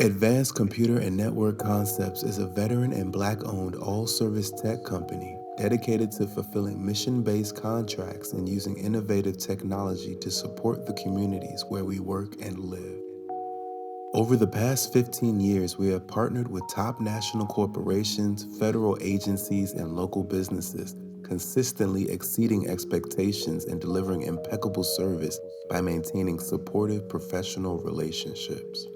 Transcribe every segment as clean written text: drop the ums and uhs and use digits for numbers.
Advanced Computer and Network Concepts is a veteran and Black-owned all-service tech company dedicated to fulfilling mission-based contracts and using innovative technology to support the communities where we work and live. Over the past 15 years, we have partnered with top national corporations, federal agencies, and local businesses, consistently exceeding expectations and delivering impeccable service by maintaining supportive professional relationships.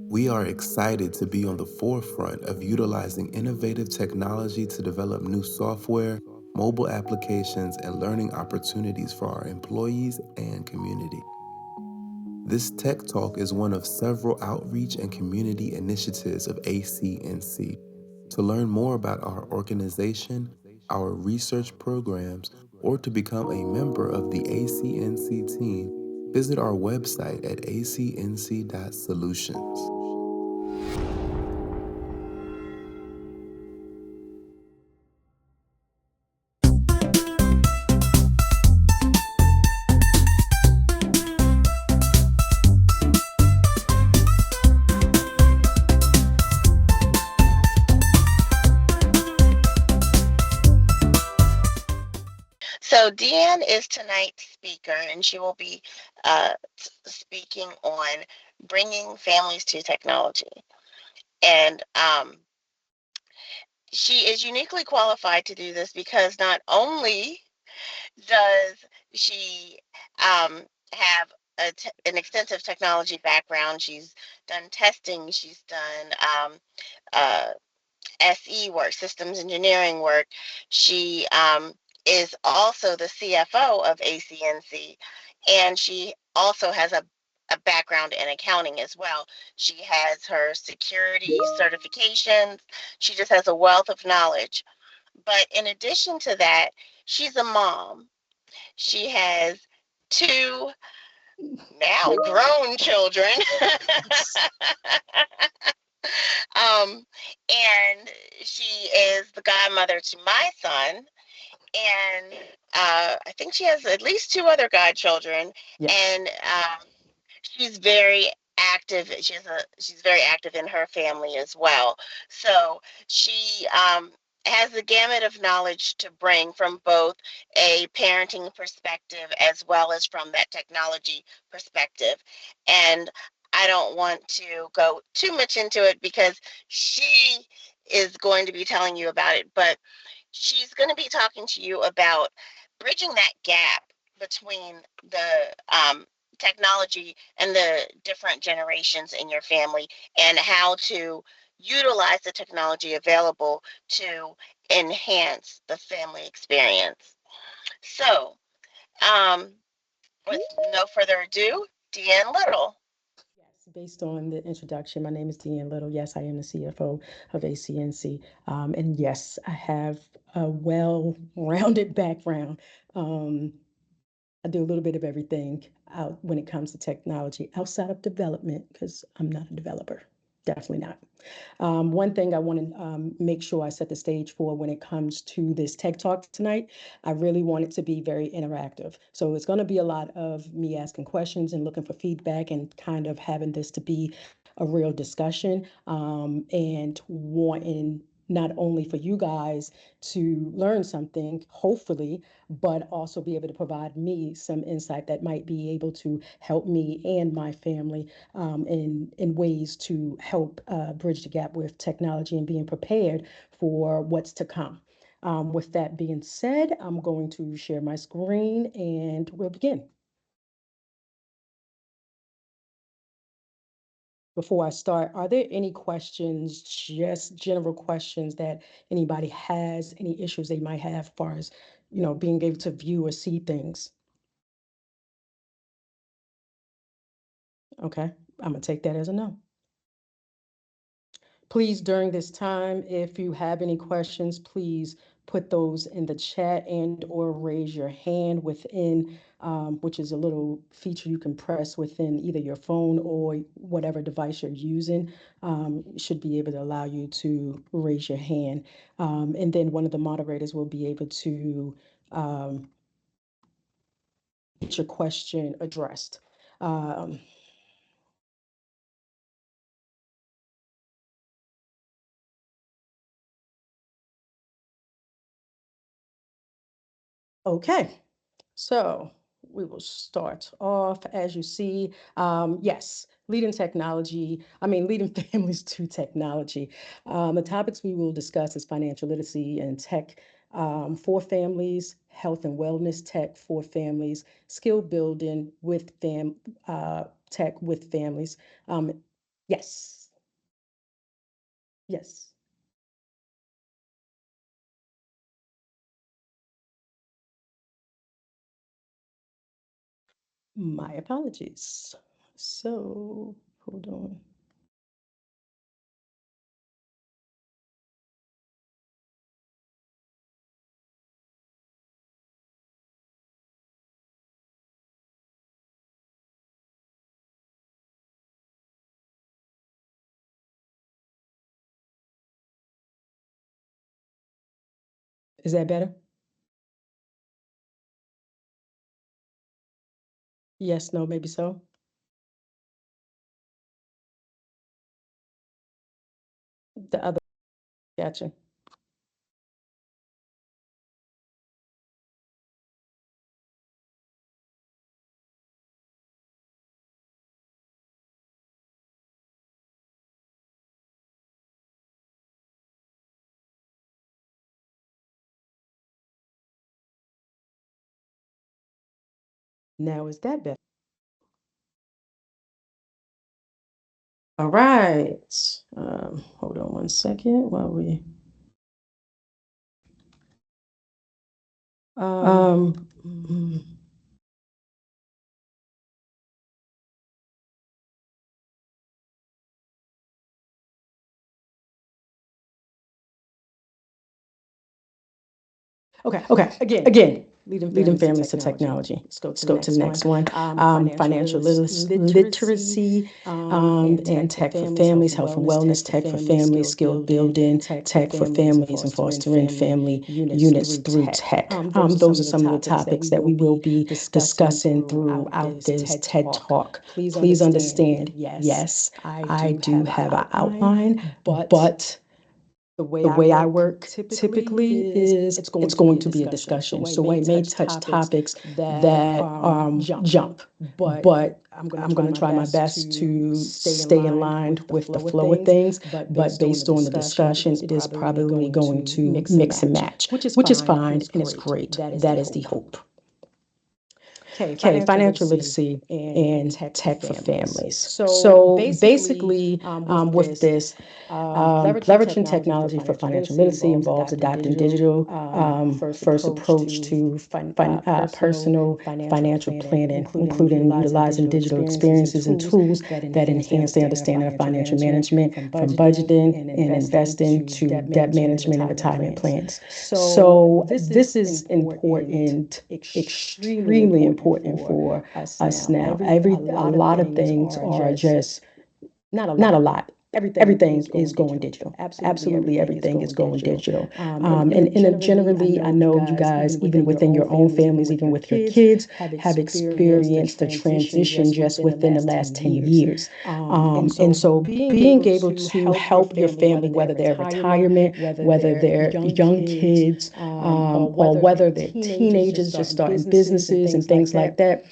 We are excited to be on the forefront of utilizing innovative technology to develop new software, mobile applications, and learning opportunities for our employees and community. This Tech Talk is one of several outreach and community initiatives of ACNC. To learn more about our organization, our research programs, or to become a member of the ACNC team, visit our website at acnc.solutions. So Deanne is tonight's speaker, and she will be speaking on bringing families to technology. And she is uniquely qualified to do this because not only does she have an extensive technology background, she's done testing, she's done uh, SE work, systems engineering work. She is also the CFO of ACNC, and she also has a background in accounting as well. She has her security certifications. She just has a wealth of knowledge. But in addition to that, she's a mom. She has two now grown children. And she is the godmother to my son, and I think she has at least two other godchildren, Yes. and she's very active. She's very active in her family as well. So she has the gamut of knowledge to bring from both a parenting perspective as well as from that technology perspective. And I don't want to go too much into it because she is going to be telling you about it, but she's going to be talking to you about bridging that gap between the technology and the different generations in your family and how to utilize the technology available to enhance the family experience. So, um, with no further ado, Deanne Little. Yes, based on the introduction, my name is Deanne Little. Yes, I am the CFO of ACNC. And yes, I have a well-rounded background. Um, I do a little bit of everything out when it comes to technology outside of development because I'm not a developer. Definitely not. One thing I want to make sure I set the stage for when it comes to this tech talk tonight, I really want it to be very interactive. So it's going to be a lot of me asking questions and looking for feedback and kind of having this to be a real discussion and wanting not only for you guys to learn something, hopefully, but also be able to provide me some insight that might be able to help me and my family in ways to help bridge the gap with technology and being prepared for what's to come. With that being said, I'm going to share my screen and we'll begin. Before I start, are there any questions, just general questions that anybody has, any issues they might have as far as, being able to view or see things? Okay, I'm gonna take that as a no. Please, during this time, if you have any questions, please put those in the chat and or raise your hand within, which is a little feature you can press within either your phone or whatever device you're using. Should be able to allow you to raise your hand. And then one of the moderators will be able to um, get your question addressed. Um, Okay, so we will start off as you see. Yes, leading technology, leading families to technology. The topics we will discuss is financial literacy and tech for families, health and wellness tech for families, skill building with tech with families. Um, yes, yes. My apologies. So, hold on. Is that better? Yes, no, maybe so. The other, gotcha. Now is that better? All right. Hold on one second while we. Mm, okay. Okay. Again, leading families to technology. Let's go to the next one. Financial literacy and tech for families, health and wellness tech for families, skill building tech for families, and fostering family units through tech. Those are some of the topics that we will be discussing throughout this TED Talk. Please understand, yes, I do have an outline, but the way I work typically is it's going to be a discussion. So I may touch topics that jump, but I'm going to try my best to stay in line with the flow of things. But based on the discussion, it is probably going to mix and match, which is fine and it's great. That is the hope. Okay, financial literacy and tech for families. So basically, with this, leveraging technology for financial literacy involves adopting digital first approach to personal financial planning, including utilizing digital experiences and tools that enhance the understanding of financial management, from budgeting and investing to debt management and retirement plans. So this is important, extremely important for us now. A lot of things are just not a lot. Everything is going digital. Absolutely everything is going digital. And generally, I know you guys, even within your own families, even with your kids, have experienced the transition just within the last 10 years. And so being able to help your family, whether they're retirement, whether they're young kids, or whether they're teenagers just starting businesses and things like that,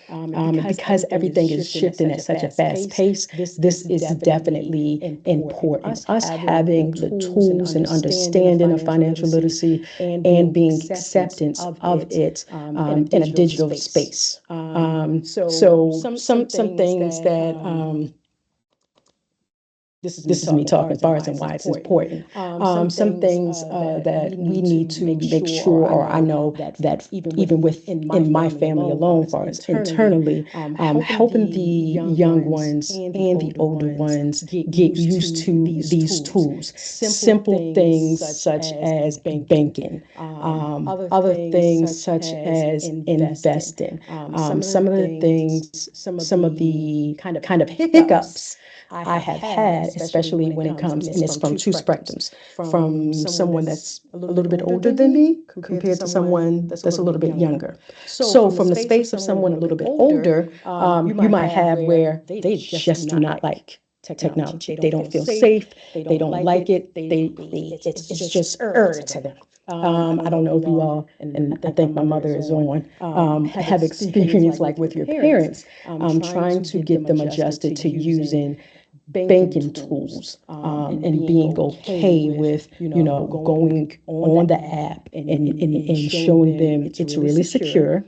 because everything is shifting at such a fast pace, this is definitely important. Us having the tools and understanding of financial literacy and being acceptance of it in a digital space. So some things that this is me talking far and why it's important. Some things that we need to make sure, or I know that even within my family alone, far as internally, helping the young ones and the older ones get used to these tools. Simple things such as banking, other things such as investing. Some of the things, some of the kind of hiccups I have had, especially when it comes, and it's from two spectrums, from someone that's a little bit older than me compared to someone that's a little bit younger. So from the space of someone a little bit older, you might have where they just do not like technology. They don't feel safe. They don't like it. It's just to them. I don't know if you all, and I think my mother is on, have experience like with your parents, trying to get them adjusted to using banking tools, and being okay with, going on the app and showing them it's really secure.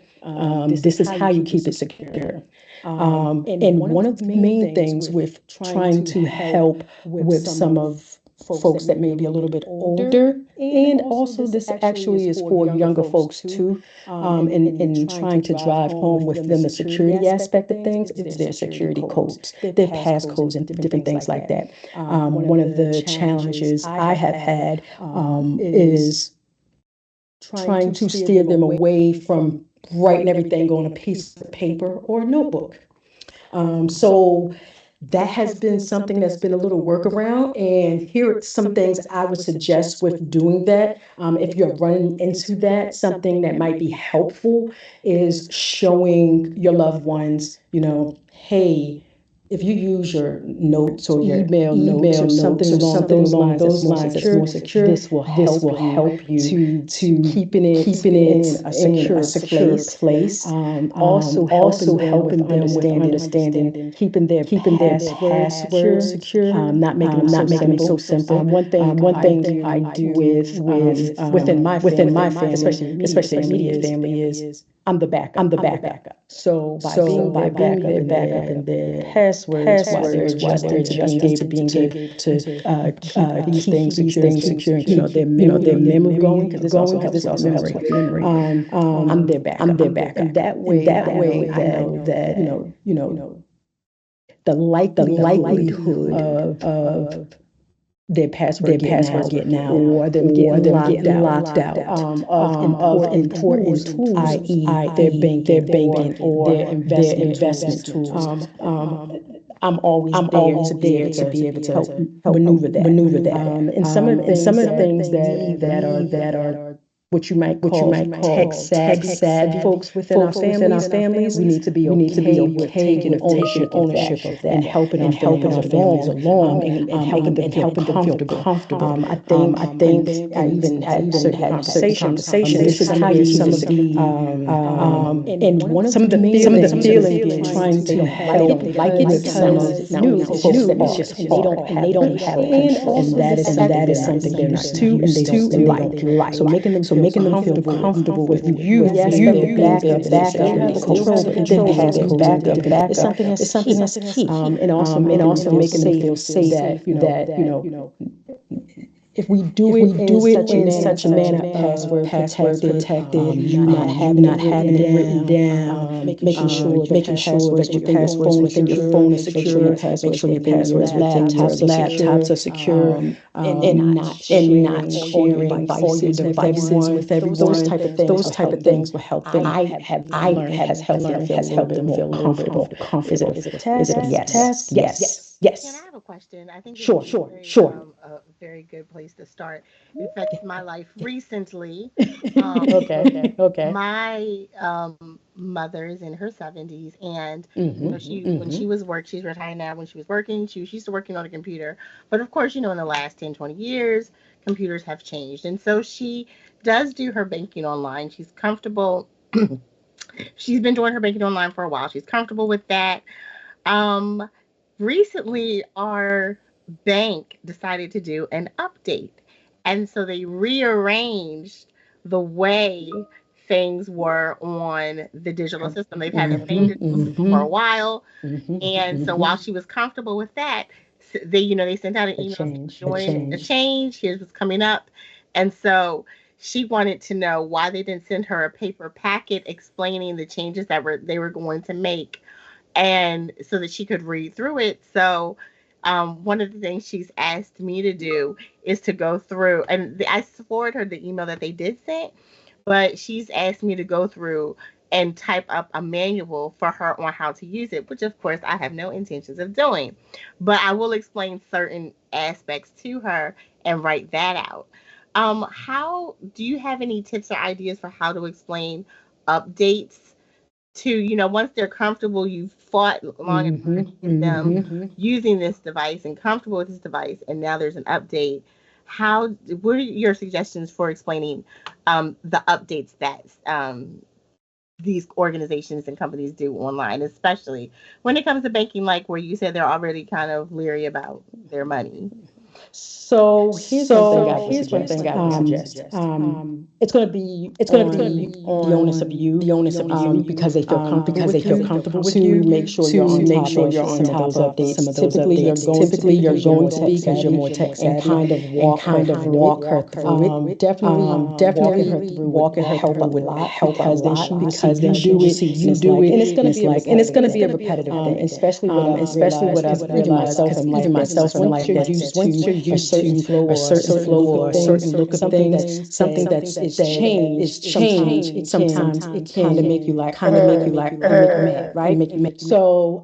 This is how you keep it secure. And one of the main things with trying to help with some of folks that may be a little bit older, and also this actually is for younger folks too, in trying to drive home with them the security aspect of things, is their security codes, their passcodes, and different things like that. One of the challenges I have had, is trying to steer them away from writing everything on a piece of paper or a notebook. So that has been something that's been a little workaround. And here are some things I would suggest with doing that. If you're running into that, something that might be helpful is showing your loved ones, hey, if you use your notes or your email notes or something along those lines that's more secure, this will help you to keeping it in a secure place. Also helping them with understanding, keeping their passwords secure, not making them so simple. One thing I do with, within my family, especially immediate family, is I'm the backup. So by being their backup and their passwords, while they're adjusting to being able to keep these things secure and keep their memory going, because this also helps with memory. I'm their backup. And that way I know that the likelihood of their password getting out, or them getting locked out, of important tools, i.e. their banking or their investment tools. I'm always there to be able to help maneuver that. And some of the things that are what you might call tech savvy folks within our families, we need to be okay with taking ownership of that and helping our families along, and helping them feel comfortable. I think I even had certain conversations. This is how you some of the and some of the feelings in trying to help with some of new folks that it's just hard and they don't have control, and that is something they're not used to and they don't like. So making them feel comfortable with you being their backup and control their passcode is something that's key. And also making them feel safe that if we do it in such a manner, password protected, you not having it written down, making sure that your passwords within your phone are secure, make sure your passwords within your laptops are secure, and not sharing all your devices with everyone. Those type of things will help them. I have helped them feel a little bit more comfortable. Is it a yes? And I Yes. have a question. I think this Sure. is a very good place to start. It affected my life recently. Okay. My mother is in her 70s, and she when she Mm-hmm. was she's retired now. When she was working, she used to working on a computer. But of course, in the last 10, 20 years, computers have changed, and so she does do her banking online. She's comfortable. She's been doing her banking online for a while. She's comfortable with that. Um, Recently, our bank decided to do an update. And so they rearranged the way things were on the digital system. They've had the same digital system for a while. And so while she was comfortable with that, they sent out an email saying, join the change. Here's what's coming up. And so she wanted to know why they didn't send her a paper packet explaining the changes that they were going to make, and so that she could read through it. So, one of the things she's asked me to do is to go through, and I forwarded her the email that they did send, but she's asked me to go through and type up a manual for her on how to use it, which of course I have no intentions of doing. But I will explain certain aspects to her and write that out. How do you have any tips or ideas for how to explain updates to, once they're comfortable, you've fought long enough Mm-hmm. to get them Mm-hmm. using this device and comfortable with this device, and now there's an update. How, what are your suggestions for explaining the updates that these organizations and companies do online, especially when it comes to banking, like where you said they're already kind of leery about their money? So here's one thing I So would here's one thing suggest. I would suggest. It's going to be It's going to on be the onus of on you, the onus of you, because they feel comfortable with you, to you, make sure you're to on make top sure of you're on some of top those of some updates. of those Typically, you're updates. going to Typically, be you're because you're going more to be tech because you're savvy, more tech and savvy, kind of and walk her kind of through it. walk her through it. Definitely walking her through would help a lot, because then she will see you do it, and it's going to be a repetitive thing. Especially what I've realized, because even myself, I'm like that. Once you're used to a certain flow of things, something that's is changed, sometimes it can kind of make you like, and make you mad, right? So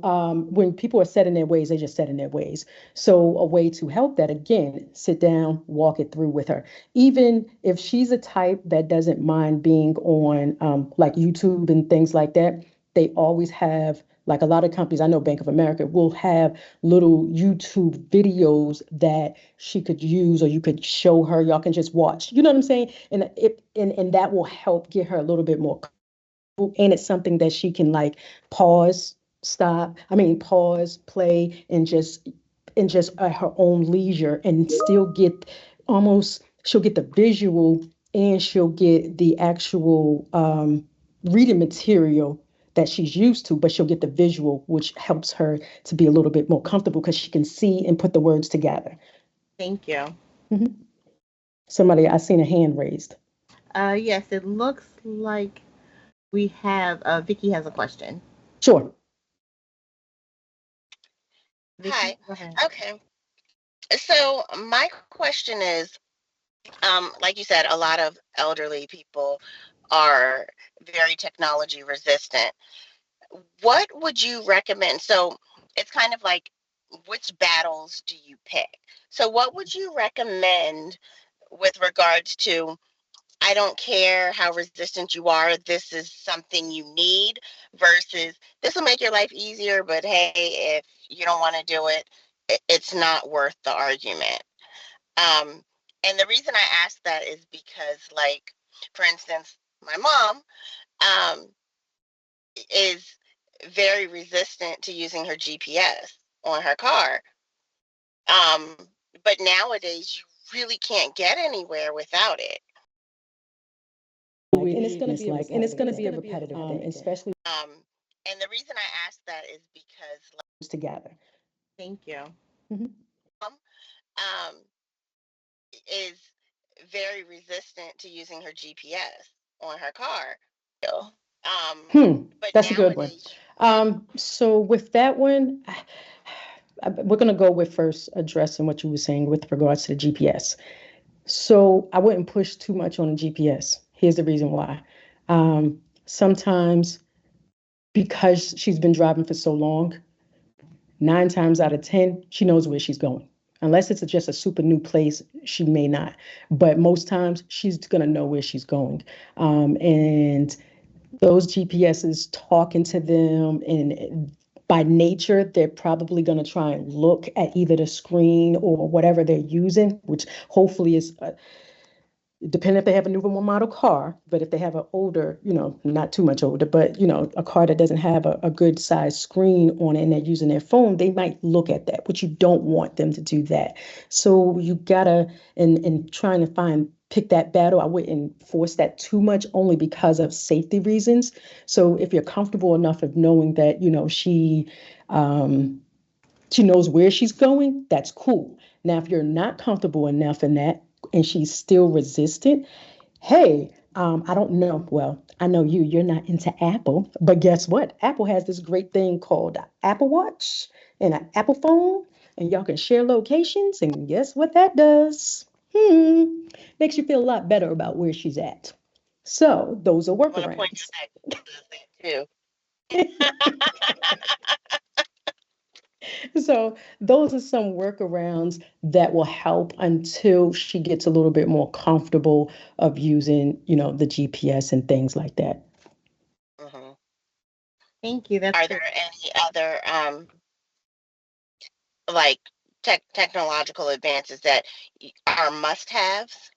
when people are set in their ways, they just set in their ways. So a way to help that, again, sit down, walk it through with her. Even if she's a type that doesn't mind being on like YouTube and things like that, they always have, like a lot of companies, I know Bank of America will have little YouTube videos that she could use, or you could show her, y'all can just watch. You know what I'm saying? And that will help get her a little bit more comfortable. And it's something that she can like pause, pause, play, and just at her own leisure, and still get, almost, she'll get the visual, and she'll get the actual reading material that she's used to, but she'll get the visual, which helps her to be a little bit more comfortable, because she can see and put the words together. Thank you. Mhm. Somebody, I seen a hand raised. Yes, it looks like we have, Vicky has a question. Sure. Hi. Okay. So my question is, like you said, a lot of elderly people are very technology resistant. What would you recommend? So it's kind of like, which battles do you pick? So what would you recommend with regards to, I don't care how resistant you are, this is something you need, versus this will make your life easier, but hey, if you don't want to do it, it's not worth the argument. Um, and the reason I ask that is because, like, for instance, my mom um, is very resistant to using her GPS on her car. Um, but nowadays, you really can't get anywhere without it. And it's going to be a repetitive thing, especially Um, and the reason I ask that is because, like, together. thank you. Mhm. Mom is very resistant to using her GPS on her car. But That's a good one. nowadays, So with that one, we're going to go with first addressing what you were saying with regards to the GPS. So I wouldn't push too much on the GPS. Here's the reason why. Sometimes, because she's been driving for so long, 9 times out of 10, she knows where she's going. Unless it's just a super new place, she may not. But most times, she's going to know where she's going. And those GPSs talking to them, and by nature, they're probably going to try and look at either the screen or whatever they're using, which hopefully is depending if they have a newer model car. But if they have an older, not too much older, but a car that doesn't have a good size screen on it, and they're using their phone, they might look at that, but you don't want them to do that. So you gotta, and trying to pick that battle, I wouldn't force that too much, only because of safety reasons. So if you're comfortable enough of knowing that, um, she knows where she's going, that's cool. Now, if you're not comfortable enough in that, and she's still resistant, hey, I don't know. Well, I know you're not into Apple, but guess what? Apple has this great thing called Apple Watch and an Apple phone, and y'all can share locations. And guess what that does? Makes you feel a lot better about where she's at. So those are I want to point workarounds. out that does that too. So those are some workarounds that will help until she gets a little bit more comfortable of using, the GPS and things like that. Hmm. Thank you. That's Are great. there any other like technological advances that are must-haves?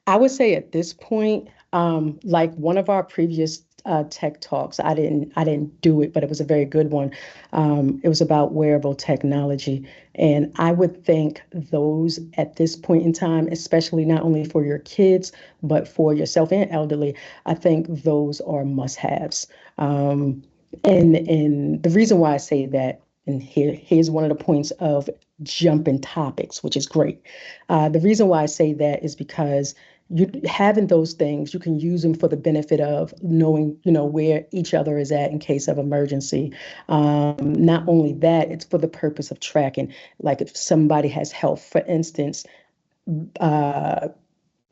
I would say at this point, like one of our previous tech talks, I didn't do it, but it was a very good one. It was about wearable technology, and I would think those at this point in time, especially not only for your kids but for yourself and elderly, I think those are must-haves. And the reason why I say that, and here's one of the points of jumping topics, which is great. The reason why I say that is because you having those things, you can use them for the benefit of knowing, where each other is at in case of emergency. Not only that, it's for the purpose of tracking. Like if somebody has health, for instance, uh,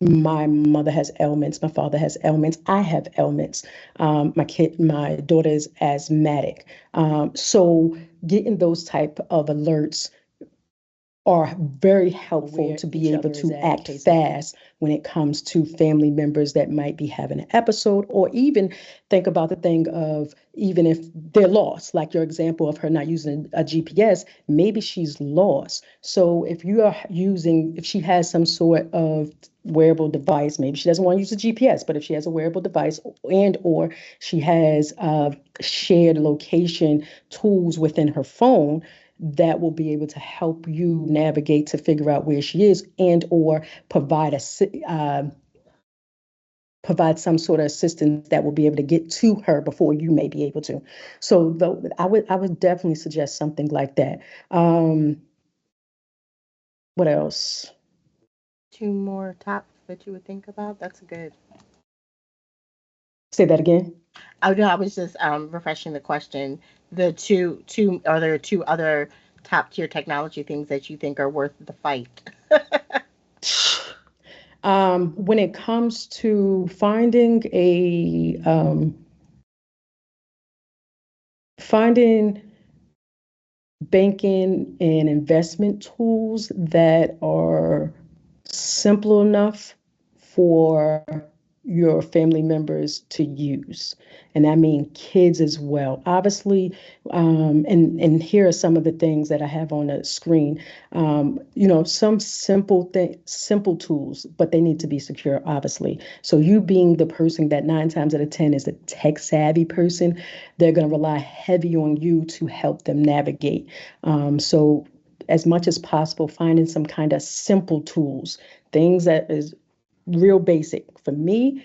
my mother has ailments, my father has ailments, I have ailments. My daughter is asthmatic. So getting those type of alerts are very helpful to be able to act fast when it comes to family members that might be having an episode, or even think about the thing of even if they're lost, like your example of her not using a GPS, maybe she's lost. So if she has some sort of wearable device, maybe she doesn't want to use a GPS, but if she has a wearable device and or she has shared location tools within her phone, that will be able to help you navigate to figure out where she is and or provide some sort of assistance that will be able to get to her before you may be able to. So though I would definitely suggest something like that. What else? Two more tops that you would think about. That's good. Say that again. Oh no, I was just refreshing the question. The two are there two other top tier technology things that you think are worth the fight? When it comes to finding banking and investment tools that are simple enough for your family members to use. And I mean kids as well. Obviously, and here are some of the things that I have on the screen. Some simple tools, but they need to be secure, obviously. So you being the person that 9 times out of 10 is a tech savvy person, they're going to rely heavy on you to help them navigate. So as much as possible, finding some kind of simple tools, things that is real basic. For me,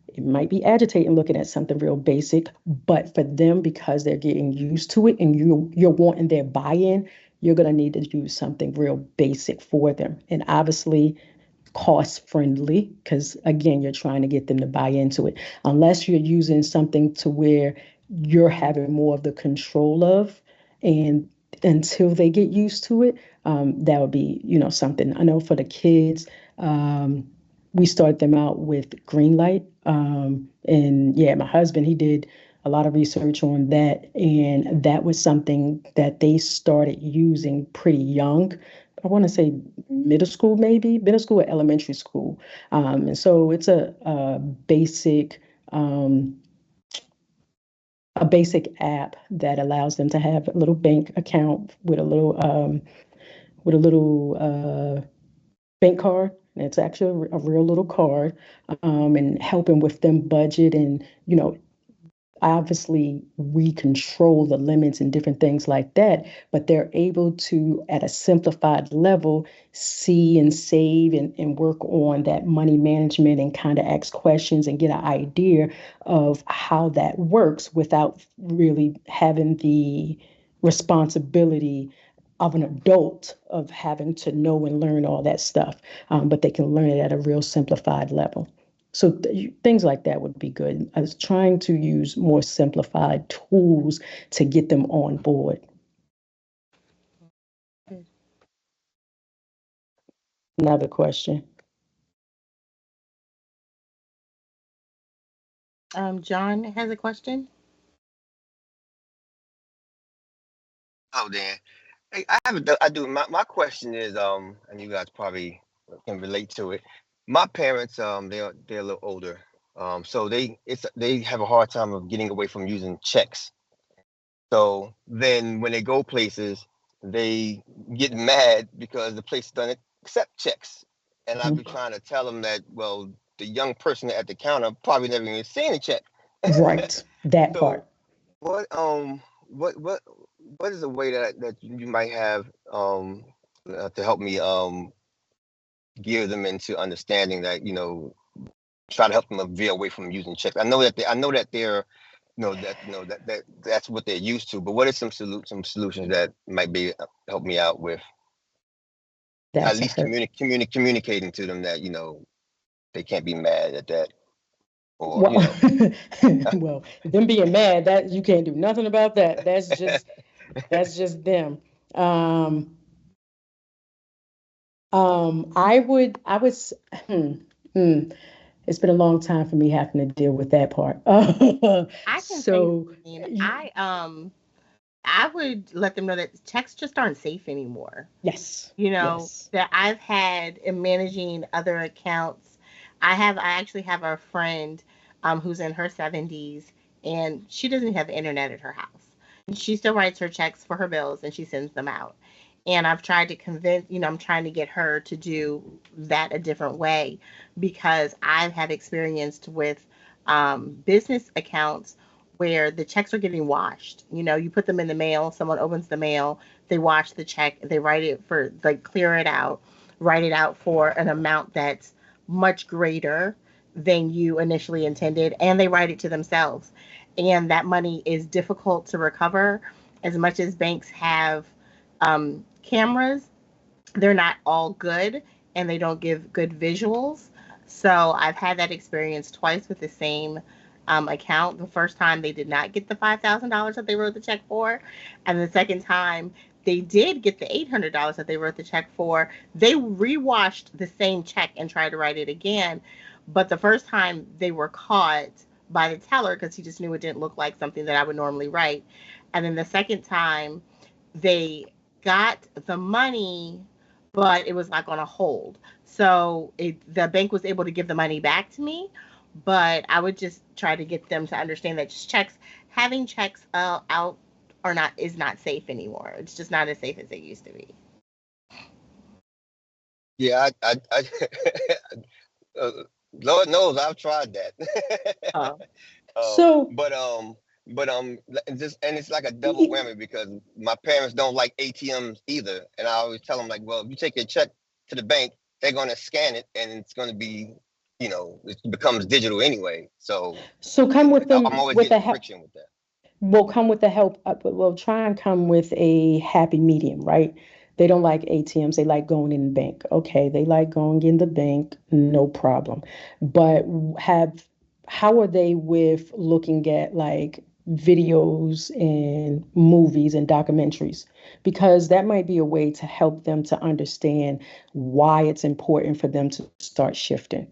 it might be agitating looking at something real basic, but for them, because they're getting used to it and you're wanting their buy-in, you're gonna need to use something real basic for them. And obviously cost friendly, because again, you're trying to get them to buy into it. Unless you're using something to where you're having more of the control of, and until they get used to it, that would be, something. I know for the kids, we start them out with green light. And yeah, my husband, he did a lot of research on that, and that was something that they started using pretty young. I want to say middle school, maybe middle school or elementary school. And so it's um, a basic app that allows them to have a little bank account with a little bank card. And it's actually a real little card, and helping with them budget and obviously we control the limits and different things like that, but they're able to at a simplified level see and save and work on that money management and kind of ask questions and get an idea of how that works without really having the responsibility of an adult of having to know and learn all that stuff. But they can learn it at a real simplified level. So things like that would be good. I was trying to use more simplified tools to get them on board. Another question. John has a question. Oh, Dan. Hey, I have I do. My question is, and you guys probably can relate to it. My parents, they're a little older. So they have a hard time of getting away from using checks. So then when they go places, they get mad because the place doesn't accept checks. And I've been Mhm. trying to tell them that, well, the young person at the counter probably never even seen a check. Right, that So part. what what what what is a way that you might have to help me gear them into understanding that, try to help them veer away from using checks. I know that they're that's what they're used to. But what are some solutions that might be help me out with at That's a least hurt. communicating to them that they can't be mad at that, or Well, well, them being mad, that you can't do nothing about that. That's just them. Um, hmm, hmm. It's been a long time for me having to deal with that part. I can say, So, I would let them know that checks just aren't safe anymore. yes, yes. That I've had in managing other accounts. I actually have a friend who's in her 70s, and she doesn't have internet at her house. And she still writes her checks for her bills and she sends them out. And I've tried to convince, I'm trying to get her to do that a different way because I've had experienced with business accounts where the checks are getting washed. You put them in the mail, someone opens the mail, they wash the check, they write it for, like, clear it out, write it out for an amount that's much greater than you initially intended, and they write it to themselves. And that money is difficult to recover. As much as banks have cameras, they're not all good and they don't give good visuals. So I've had that experience twice with the same account. The first time they did not get the $5,000 that they wrote the check for, and the second time they did get the $800 that they wrote the check for. They rewashed the same check and tried to write it again, but the first time they were caught by the teller because he just knew it didn't look like something that I would normally write. And then the second time they got the money, but it was like on a hold. So the bank was able to give the money back to me, but I would just try to get them to understand that just having checks out or not is not safe anymore. It's just not as safe as it used to be. yeah, uh, Lord knows I've tried that. Uh, So, But just and it's like a double y- whammy because my parents don't like ATMs either, and I always tell them like, well, if you take your check to the bank, they're gonna scan it, and it's gonna be, it becomes digital anyway. So so come with I'm them always with a getting friction with that. will come with the help. Will try and come with a happy medium, right? They don't like ATMs. They like going in the bank. Okay, they like going in the bank. No problem. But have how are they with looking at like videos and movies and documentaries? Because that might be a way to help them to understand why it's important for them to start shifting.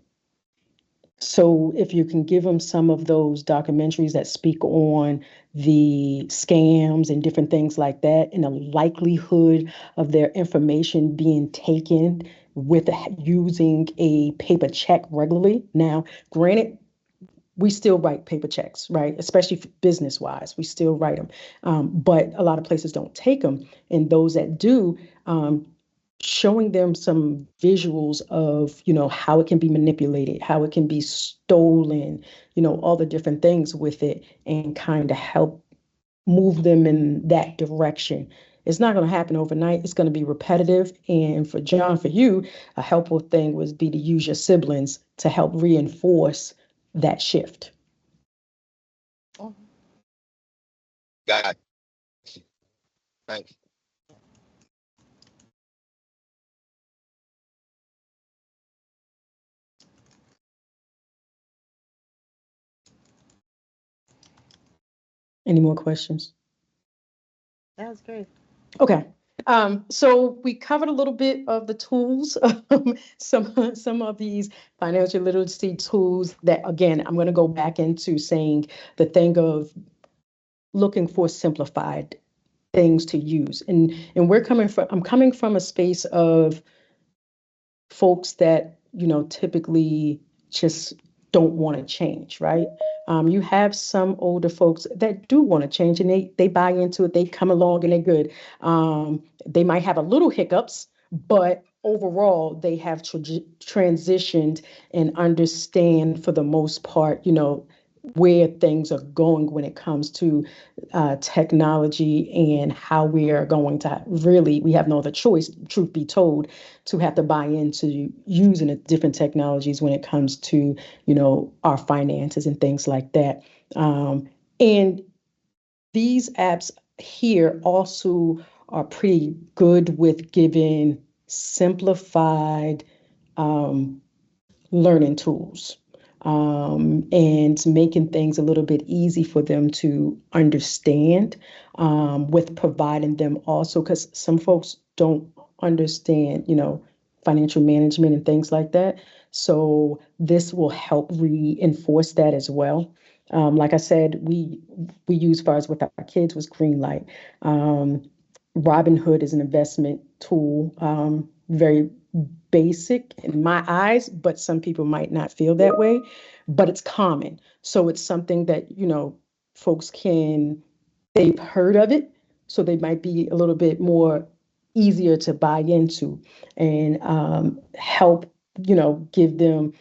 So if you can give them some of those documentaries that speak on the scams and different things like that, and the likelihood of their information being taken with using a paper check regularly. Now, granted, we still write paper checks, right? Especially business wise, we still write them. But a lot of places don't take them. And those that do, um, showing them some visuals of, how it can be manipulated, how it can be stolen, all the different things with it, and kind of help move them in that direction. It's not going to happen overnight. It's going to be repetitive. And for John, for you, a helpful thing would be to use your siblings to help reinforce that shift. Got you. Thanks. Any more questions? that was great. Okay. So we covered a little bit of the tools, some of these financial literacy tools that, again, I'm going to go back into saying the thing of looking for simplified things to use. And I'm coming from a space of folks that, typically just don't want to change, right? You have some older folks that do want to change, and they buy into it. They come along and they're good. They might have a little hiccups, but overall they have transitioned and understand for the most part, where things are going when it comes to technology and how we are going to really, we have no other choice, truth be told, to have to buy into using the different technologies when it comes to, our finances and things like that. And these apps here also are pretty good with giving simplified um, learning tools, and making things a little bit easy for them to understand, with providing them also, because some folks don't understand, financial management and things like that. So this will help reinforce that as well. Like I said, we use, as far as with our kids, was Greenlight. Um, Robinhood is an investment tool, very basic in my eyes, but some people might not feel that way. But it's common. So it's something that, folks they've heard of it. So they might be a little bit more easier to buy into, and help, give them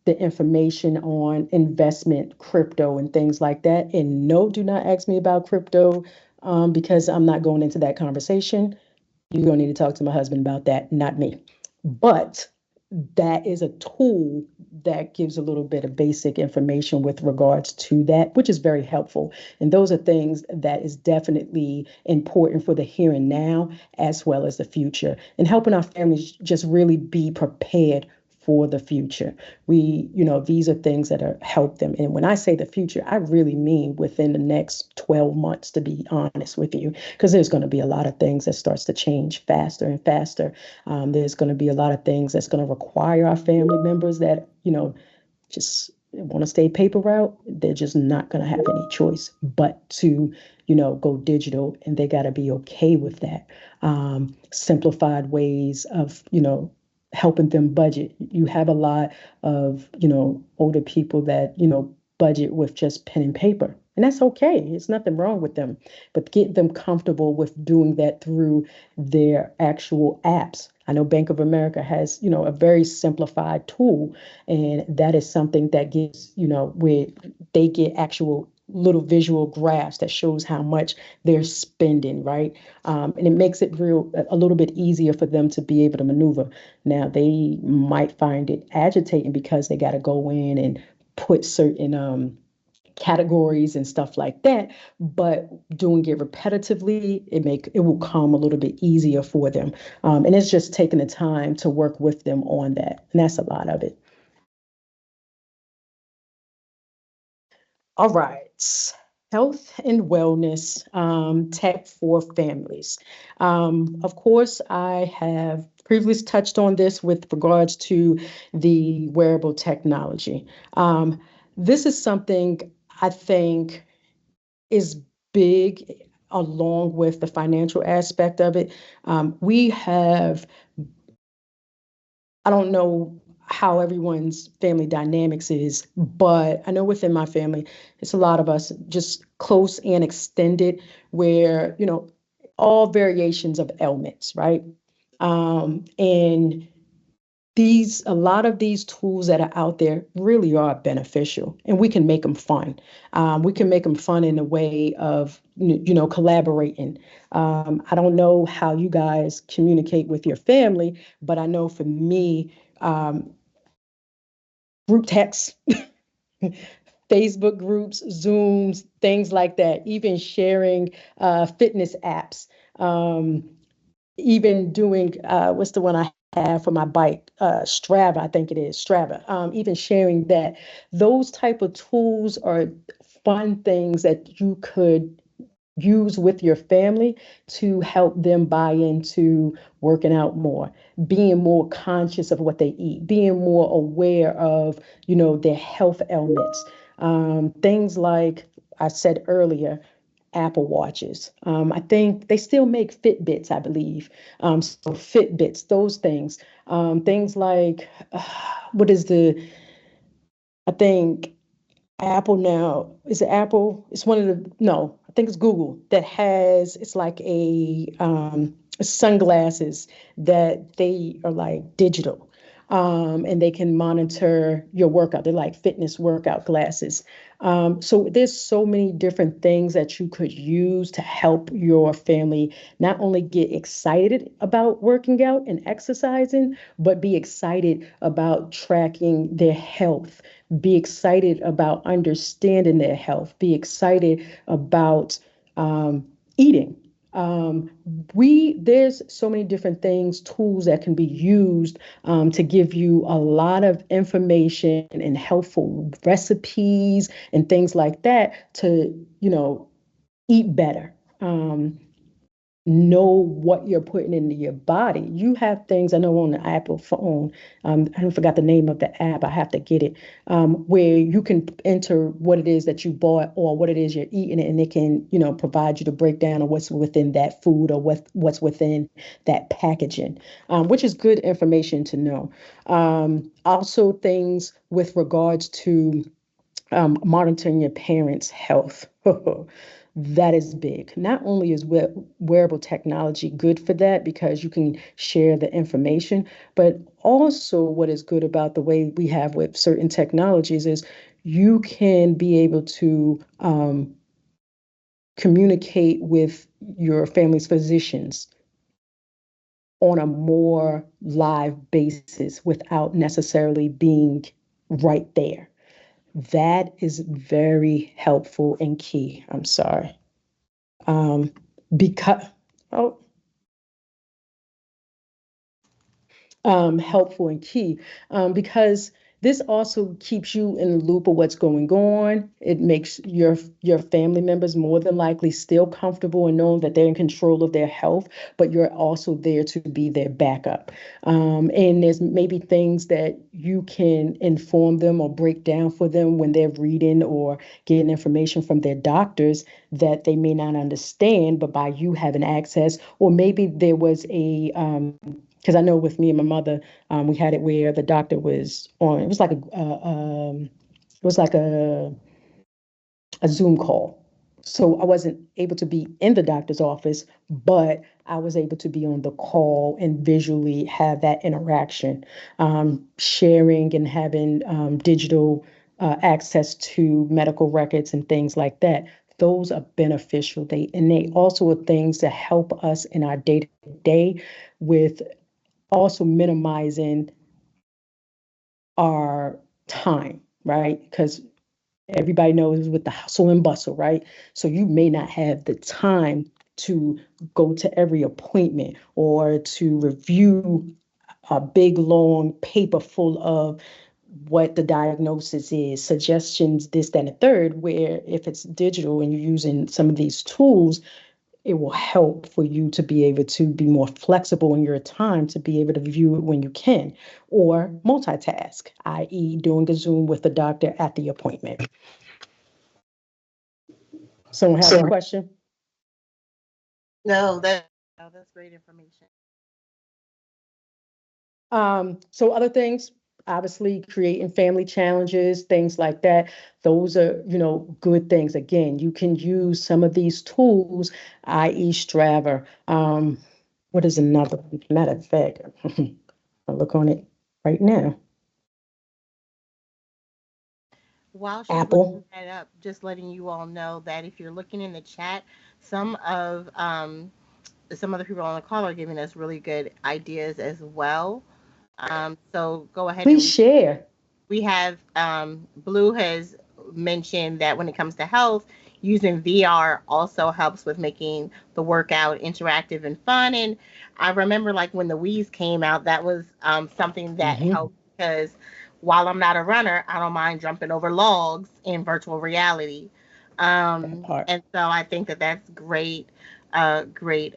the information on investment, crypto, and things like that. And no, do not ask me about crypto, because I'm not going into that conversation. You're going to need to talk to my husband about that, not me. But that is a tool that gives a little bit of basic information with regards to that, which is very helpful. And those are things that is definitely important for the here and now, as well as the future, and helping our families just really be prepared for the future. These are things that are help them. And when I say the future, I really mean within the next 12 months, to be honest with you, because there's going to be a lot of things that starts to change faster and faster. There's going to be a lot of things that's going to require our family members that, just want to stay paper route. They're just not going to have any choice but to, go digital, and they got to be okay with that. Simplified ways of, helping them budget. You have a lot of, older people that, budget with just pen and paper. And that's okay. It's nothing wrong with them. But get them comfortable with doing that through their actual apps. I know Bank of America has, a very simplified tool, and that is something that gives, where they get actual little visual graphs that shows how much they're spending, right? And it makes it a little bit easier for them to be able to maneuver. Now they might find it agitating because they got to go in and put certain categories and stuff like that, but doing it repetitively, it will come a little bit easier for them. And it's just taking the time to work with them on that, and that's a lot of it. All right. Health and wellness, tech for families. Of course, I have previously touched on this with regards to the wearable technology. This is something I think is big, along with the financial aspect of it. We have, I don't know how everyone's family dynamics is, but I know within my family, it's a lot of us just close and extended, where, all variations of ailments, right? And a lot of these tools that are out there really are beneficial, and we can make them fun. We can make them fun in a way of, collaborating. I don't know how you guys communicate with your family, but I know for me, group texts, Facebook groups, Zooms, things like that, even sharing fitness apps, even doing, what's the one I have for my bike, Strava, I think it is Strava, even sharing that. Those type of tools are fun things that you could use with your family to help them buy into working out more, being more conscious of what they eat, being more aware of, their health ailments. Things like I said earlier, Apple Watches. I think they still make Fitbits, I believe. So Fitbits, those things. Things like, what is the I think Apple now, is it Apple? It's one of the, no, I think it's Google that has, it's like a sunglasses that they are like digital. And they can monitor your workout. They're like fitness workout glasses. So there's so many different things that you could use to help your family not only get excited about working out and exercising, but be excited about tracking their health, be excited about understanding their health, be excited about eating. Um, there's so many different things, tools that can be used to give you a lot of information and helpful recipes and things like that to, eat better. Know what you're putting into your body. You have things, I know on the Apple phone, I forgot the name of the app, I have to get it, where you can enter what it is that you bought or what it is you're eating, and it can, provide you the breakdown of what's within that food or what's within that packaging, which is good information to know. Also, things with regards to monitoring your parents' health. That is big. Not only is wearable technology good for that because you can share the information, but also what is good about the way we have with certain technologies is you can be able to communicate with your family's physicians on a more live basis without necessarily being right there. That is very helpful and key. I'm sorry. Because oh, helpful and key, because this also keeps you in the loop of what's going on. It makes your family members more than likely still comfortable and knowing that they're in control of their health, but you're also there to be their backup. And there's maybe things that you can inform them or break down for them when they're reading or getting information from their doctors that they may not understand, but by you having access, or maybe there was a because I know with me and my mother, we had it where the doctor was on. It was like it was like a Zoom call. So I wasn't able to be in the doctor's office, but I was able to be on the call and visually have that interaction, sharing and having digital access to medical records and things like that. Those are beneficial. They also are things that help us in our day to day with also minimizing our time, right? Because everybody knows with the hustle and bustle, right? So you may not have the time to go to every appointment or to review a big long paper full of what the diagnosis is, suggestions, this, that, and the third, where if it's digital and you're using some of these tools, it will help for you to be able to be more flexible in your time to be able to view it when you can, or multitask, i.e., doing a Zoom with the doctor at the appointment. Someone have a question? No, that's great information. So other things, obviously creating family challenges, things like that. Those are, good things. Again, you can use some of these tools, i.e. Strava. What is another one? Matter of fact, I'll look on it right now. While she's looking Apple. that up, just letting you all know that if you're looking in the chat, some of some other people on the call are giving us really good ideas as well. So go ahead Please and share. we have Blue has mentioned that when it comes to health, using VR also helps with making the workout interactive and fun. And I remember like when the Wii's came out, that was something that Mm-hmm. helped because while I'm not a runner, I don't mind jumping over logs in virtual reality. That part. And so I think that that's great advice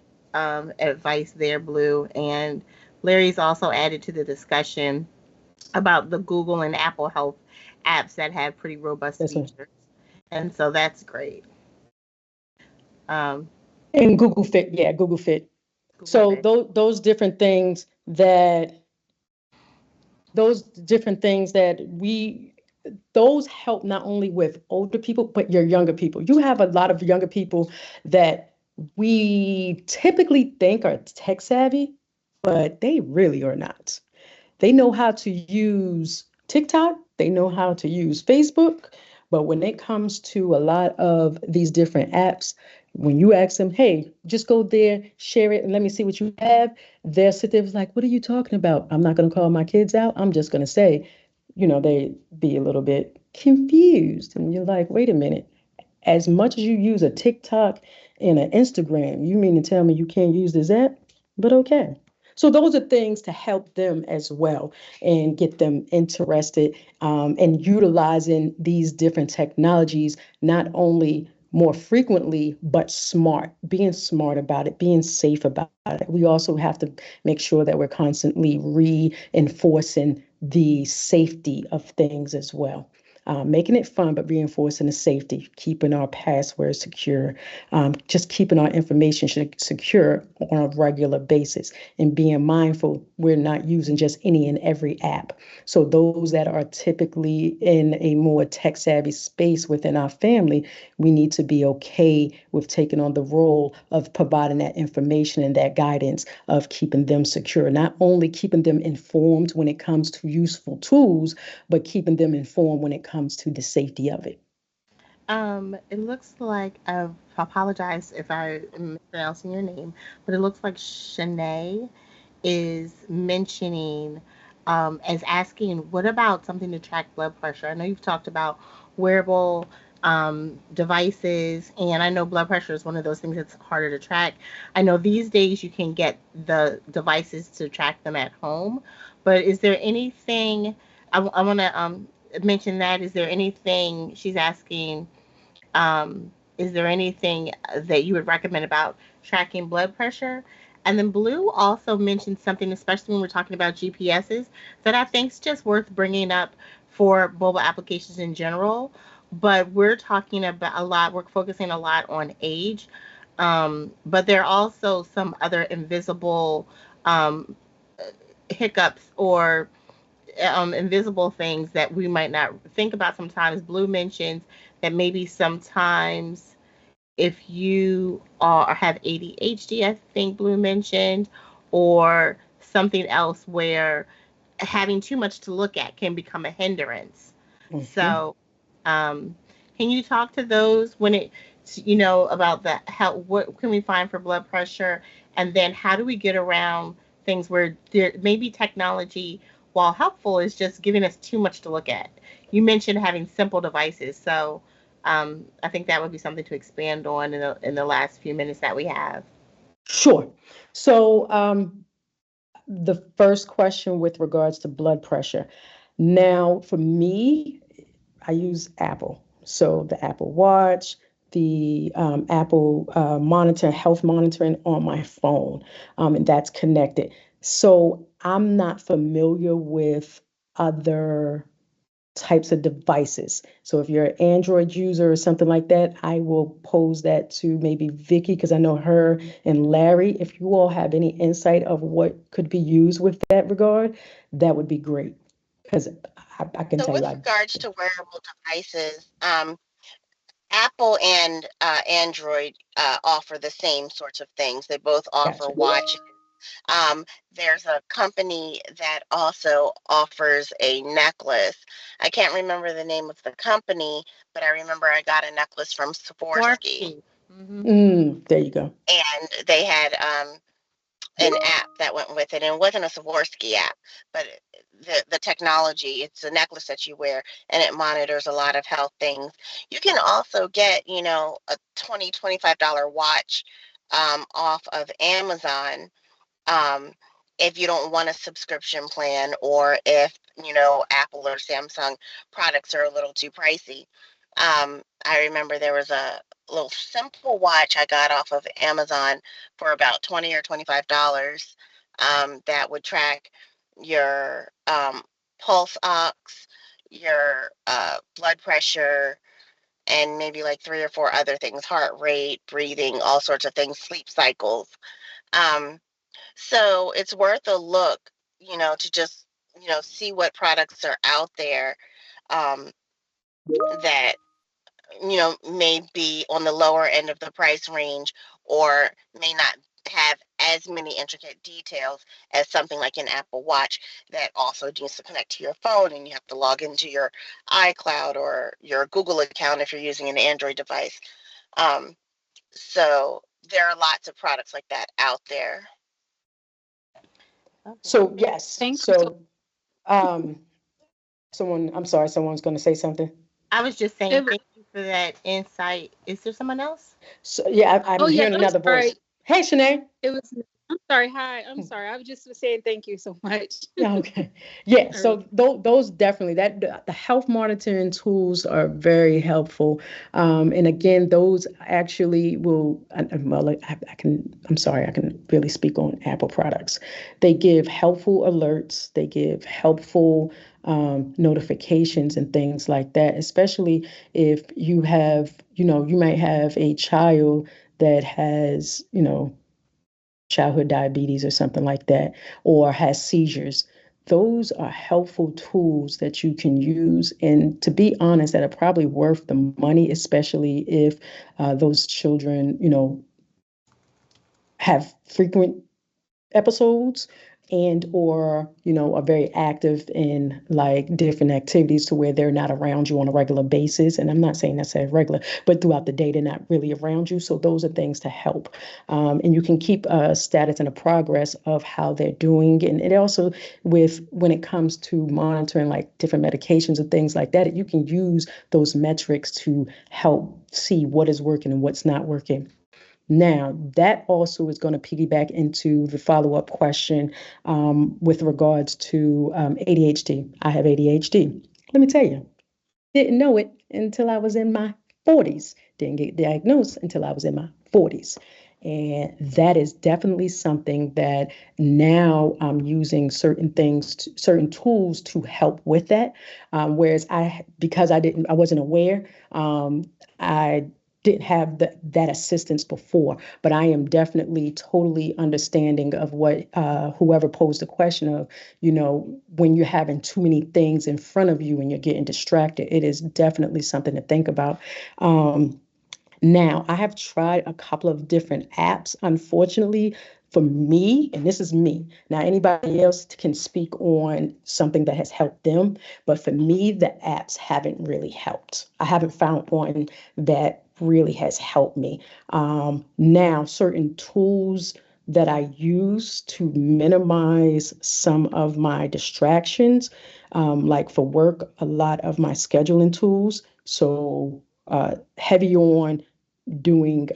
there, Blue. And Larry's also added to the discussion about the Google and Apple Health apps that have pretty robust That's one. features. And so that's great. Um, And Google Fit, yeah, Google Fit. Google So Fit. those different things that we those help not only with older people, but your younger people. You have a lot of younger people that we typically think are tech savvy, but they really are not. They know how to use TikTok, they know how to use Facebook, but when it comes to a lot of these different apps, when you ask them, hey, just go there, share it, and let me see what you have, they'll sit there like, what are you talking about? I'm not going to call my kids out. I'm just going to say, they be a little bit confused. And you're like, wait a minute, as much as you use a TikTok and an Instagram, you mean to tell me you can't use this app? But okay. So those are things to help them as well and get them interested in utilizing these different technologies, not only more frequently, but being smart about it, being safe about it. We also have to make sure that we're constantly reinforcing the safety of things as well, making it fun, but reinforcing the safety, keeping our passwords secure, just keeping our information secure on a regular basis, and being mindful we're not using just any and every app. So those that are typically in a more tech savvy space within our family, we need to be okay with taking on the role of providing that information and that guidance of keeping them secure, not only keeping them informed when it comes to useful tools, but keeping them informed when it comes to the safety of it. It looks like I apologize if I am mispronouncing your name, but it looks like Shanae is mentioning, as asking, what about something to track blood pressure? I know you've talked about wearable devices, and I know blood pressure is one of those things that's harder to track. I know these days you can get the devices to track them at home, but is there anything, I want to mention that, is there anything she's asking? Is there anything that you would recommend about tracking blood pressure? And then Blue also mentioned something, especially when we're talking about GPSs, that I think is just worth bringing up for mobile applications in general. But we're talking about a lot, we're focusing a lot on age. But there are also some other invisible um, hiccups or invisible things that we might not think about sometimes. Blue mentions that maybe sometimes if you are have ADHD, I think Blue mentioned, or something else where having too much to look at can become a hindrance. Mhm. So, um, can you talk to those when it, about the how what can we find for blood pressure, and then how do we get around things where there maybe technology, while helpful, is just giving us too much to look at. You mentioned having simple devices, so I think that would be something to expand on in the last few minutes that we have. Sure. So, the first question with regards to blood pressure. Now, for me, I use Apple. So the Apple Watch, the Apple monitor, health monitoring on my phone, and that's connected. So I'm not familiar with other types of devices. So if you're an Android user or something like that, I will pose that to maybe Vicky because I know her and Larry. If you all have any insight of what could be used with that regard, that would be great. Because I can So tell you, with I regards to wearable devices, Apple and Android offer the same sorts of things. They both offer gotcha. watches. There's a company that also offers a necklace. I can't remember the name of the company, but I remember I got a necklace from Swarovski, Swarovski. Hmm. There you go. and they had an app that went with it, and it wasn't a Swarovski app, but the technology. It's a necklace that you wear, and it monitors a lot of health things. You can also get, a $25 watch off of Amazon, um, if you don't want a subscription plan, or if Apple or Samsung products are a little too pricey. I remember there was a little simple watch I got off of Amazon for about 20 or $25, that would track your pulse ox, your blood pressure, and maybe like three or four other things: heart rate, breathing, all sorts of things, sleep cycles. Um, so it's worth a look, to just, see what products are out there. that may be on the lower end of the price range, or may not have as many intricate details as something like an Apple Watch that also needs to connect to your phone, and you have to log into your iCloud or your Google account if you're using an Android device. Um, so there are lots of products like that out there. Okay. So yes, Thank you so. so um, I'm sorry, someone's going to say something. I was just It saying was, thank you for that insight. Is there someone else? So yeah, oh I'm yes, hearing I'm another sorry. voice. Hey, Shanae. It was. I'm sorry. Hi. I'm sorry. I was just saying thank you so much. Yeah, okay. Yeah, I really- so those definitely that the health monitoring tools are very helpful. And again, those actually will, well, I'm sorry, I can really speak on Apple products. They give helpful alerts, they give helpful notifications and things like that, especially if you have, you might have a child that has, childhood diabetes or something like that, or has seizures. Those are helpful tools that you can use. And to be honest, that are probably worth the money, especially if those children, have frequent episodes and or are very active in like different activities to where they're not around you on a regular basis. And I'm not saying necessarily regular, but throughout the day they're not really around you. So those are things to help. And you can keep a status and a progress of how they're doing. And it also, with when it comes to monitoring like different medications and things like that, you can use those metrics to help see what is working and what's not working. Now, that also is going to piggyback into the follow up question with regards to ADHD. I have ADHD. Let me tell you, didn't know it until I was in my 40s. Didn't get diagnosed until I was in my 40s. And that is definitely something that now I'm using certain things, certain tools to help with that. Whereas because I wasn't aware, I didn't have that assistance before, but I am definitely totally understanding of what whoever posed the question of, when you're having too many things in front of you and you're getting distracted, it is definitely something to think about. Now, I have tried a couple of different apps. Unfortunately, for me, and this is me, now anybody else can speak on something that has helped them, but for me, the apps haven't really helped. I haven't found one that really has helped me. Now, certain tools that I use to minimize some of my distractions, like for work, a lot of my scheduling tools. So, heavy on doing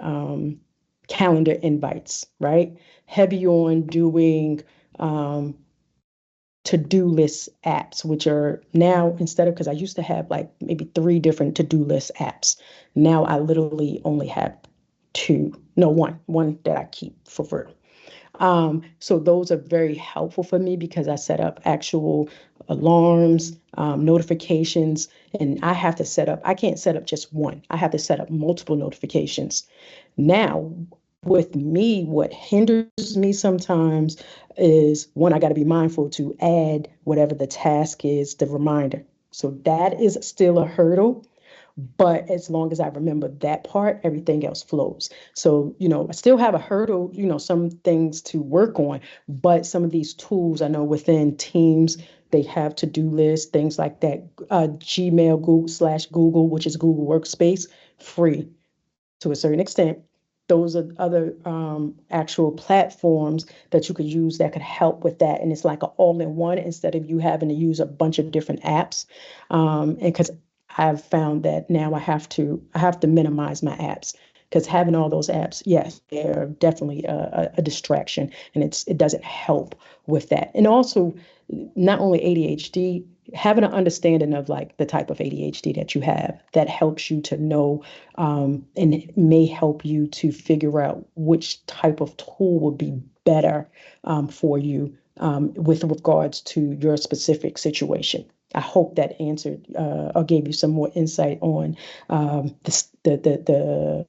calendar invites, right? Heavy on doing um, to-do list apps, which are now, instead of, because I used to have like maybe three different to-do list apps. Now I literally only have two, no, one that I keep for real. So those are very helpful for me because I set up actual alarms, notifications, and I can't set up just one. I have to set up multiple notifications. Now, with me, what hinders me sometimes is one, I got to be mindful to add whatever the task is, the reminder. So that is still a hurdle. But as long as I remember that part, everything else flows. So, I still have a hurdle, some things to work on, but some of these tools I know within Teams, they have to-do lists, things like that. Gmail, Google, which is Google Workspace, free to a certain extent. Those are other actual platforms that you could use that could help with that. And it's like an all-in-one instead of you having to use a bunch of different apps. And because I've found that now I have to minimize my apps because having all those apps, yes, they're definitely a distraction, and it doesn't help with that. And also, not only ADHD, having an understanding of like the type of ADHD that you have that helps you to know, and it may help you to figure out which type of tool would be better for you with regards to your specific situation. I hope that answered or gave you some more insight on the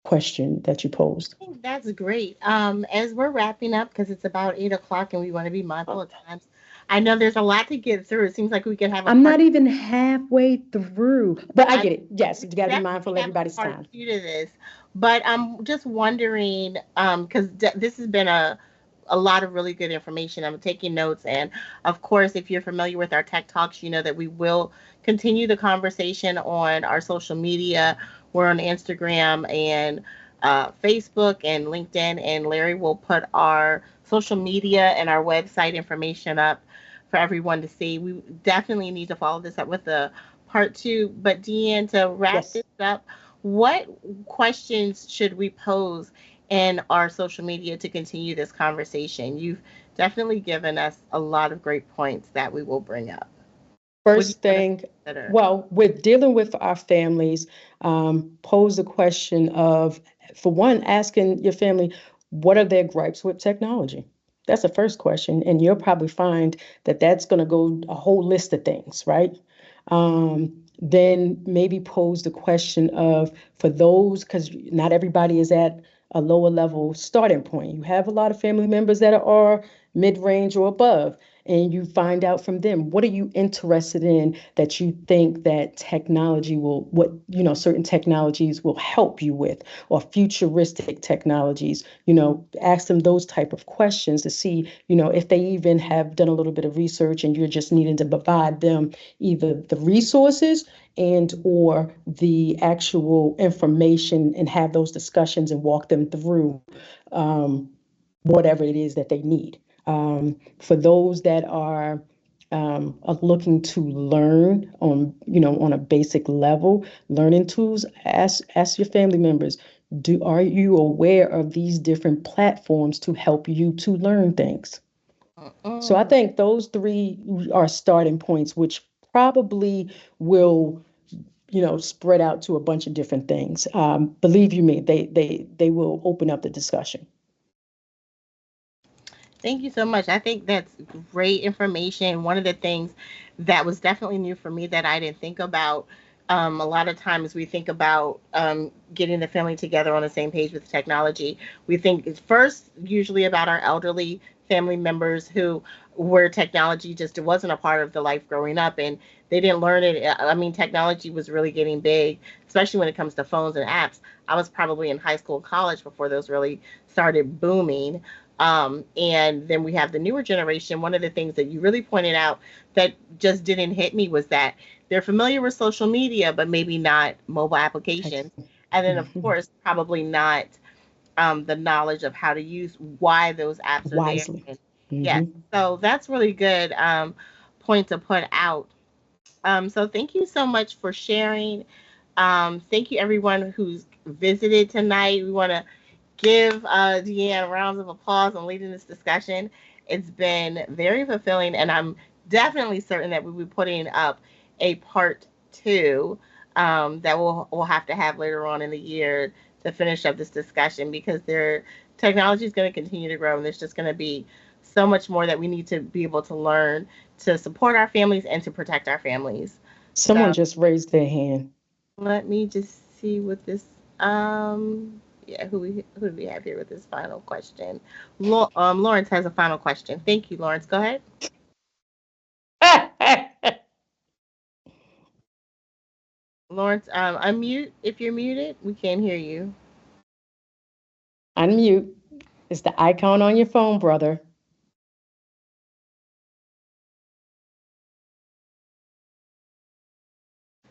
question that you posed. I think that's great. As we're wrapping up, because it's about 8 o'clock and we want to be mindful of times, I know there's a lot to get through. It seems like we could have a I'm part. not even halfway through, but I I get it. Yes, you got to be definitely mindful of have a everybody's part time. two to this, but I'm just wondering, because this has been a lot of really good information. I'm taking notes, and of course, if you're familiar with our tech talks, you know that we will continue the conversation on our social media. We're on Instagram and Facebook and LinkedIn, and Larry will put our social media and our website information up for everyone to see. We definitely need to follow this up with the part two. But Deanne, to wrap this Yes. up, what questions should we pose in our social media to continue this conversation? You've definitely given us a lot of great points that we will bring up. What do you First want us to thing, consider? well, with dealing with our families, pose the question of, for one, asking your family, what are their gripes with technology? That's the first question. And you'll probably find that that's going to go a whole list of things, right? Then maybe pose the question of, for those, because not everybody is at a lower level starting point. You have a lot of family members that are mid range or above, and you find out from them, what are you interested in that you think that technology will, what, certain technologies will help you with, or futuristic technologies. Ask them those type of questions to see, if they even have done a little bit of research, and you're just needing to provide them either the resources and or the actual information, and have those discussions and walk them through um, whatever it is that they need. For those that are looking to learn on a basic level, learning tools, ask your family members, are you aware of these different platforms to help you to learn things? So I Mm-mm. think those three are starting points, which probably will spread out to a bunch of different things. Believe you me, they will open up the discussion. Thank you so much. I think that's great information. One of the things that was definitely new for me that I didn't think about. A lot of times we think about getting the family together on the same page with technology. We think it's first usually about our elderly family members who where technology just wasn't a part of the life growing up, and they didn't learn it. I mean, technology was really getting big, especially when it comes to phones and apps. I was probably in high school, college before those really started booming. And then we have the newer generation. One of the things that you really pointed out that just didn't hit me was that they're familiar with social media, but maybe not mobile applications. Texting. And then, of Mhm. course, probably not the knowledge of how to use why those apps are there. Wisely. And yes, Hmm. so that's really good point to put out. So thank you so much for sharing. Thank you everyone who's visited tonight. We want to give Deanne rounds of applause on leading this discussion. It's been very fulfilling, and I'm definitely certain that we'll be putting up a part two that we'll have to have later on in the year to finish up this discussion because their technology is going to continue to grow, and there's just going to be so much more that we need to be able to learn to support our families and to protect our families. Someone So just raised their hand. let me just see what this yeah, who do we have here with this final question? Lawrence has a final question. Thank you, Lawrence. Go ahead. Lawrence, unmute if you're muted. We can't hear you. Unmute. It's the icon on your phone, brother.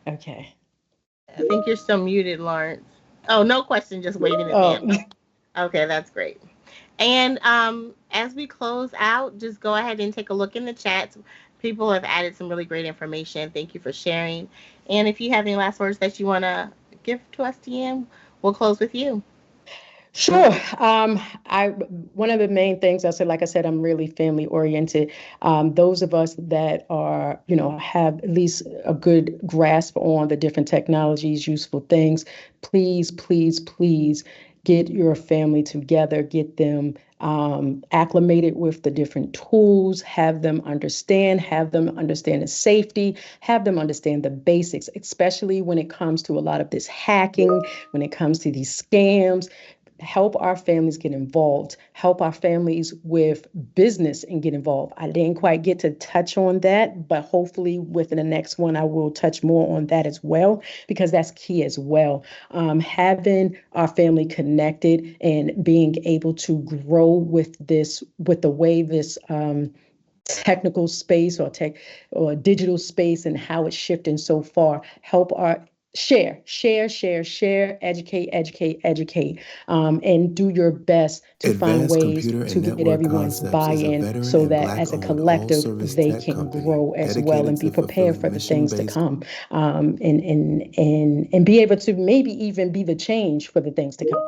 Okay. I think you're still muted, Lawrence. Oh, no question, just waving his hand. Oh, Okay, that's great. And as we close out, just go ahead and take a look in the chats. People have added some really great information. Thank you for sharing. And if you have any last words that you want to give to us, TM, we'll close with you. sure. I One of the main things I said, like I said, I'm really family oriented. Those of us that are, have at least a good grasp on the different technologies, useful things, please, please, please get your family together, get them acclimated with the different tools, have them understand the safety, have them understand the basics, especially when it comes to a lot of this hacking, when it comes to these scams. help our families get involved, help our families with business and get involved. I didn't quite get to touch on that, but hopefully within the next one, I will touch more on that as well, because that's key as well. Having our family connected and being able to grow with this, with the way this technical space or tech or digital space and how it's shifting so far, help our share, educate, and do your best to find Advanced ways Computer to and get Network everyone's Concepts is a buy-in veteran so and that black as a owned all collective service they tech can company grow as well dedicated and be to prepared fulfilling for the mission things to based. come, and be able to maybe even be the change for the things to come.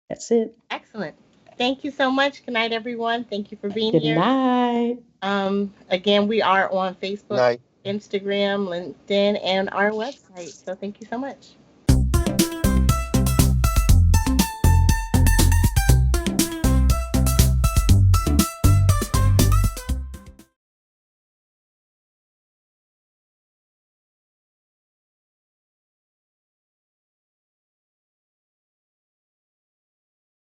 That's it. Excellent. Thank you so much. Good night, everyone. Thank you for being Good here. night. Again, we are on Facebook, Night. Instagram, LinkedIn, and our website. So thank you so much.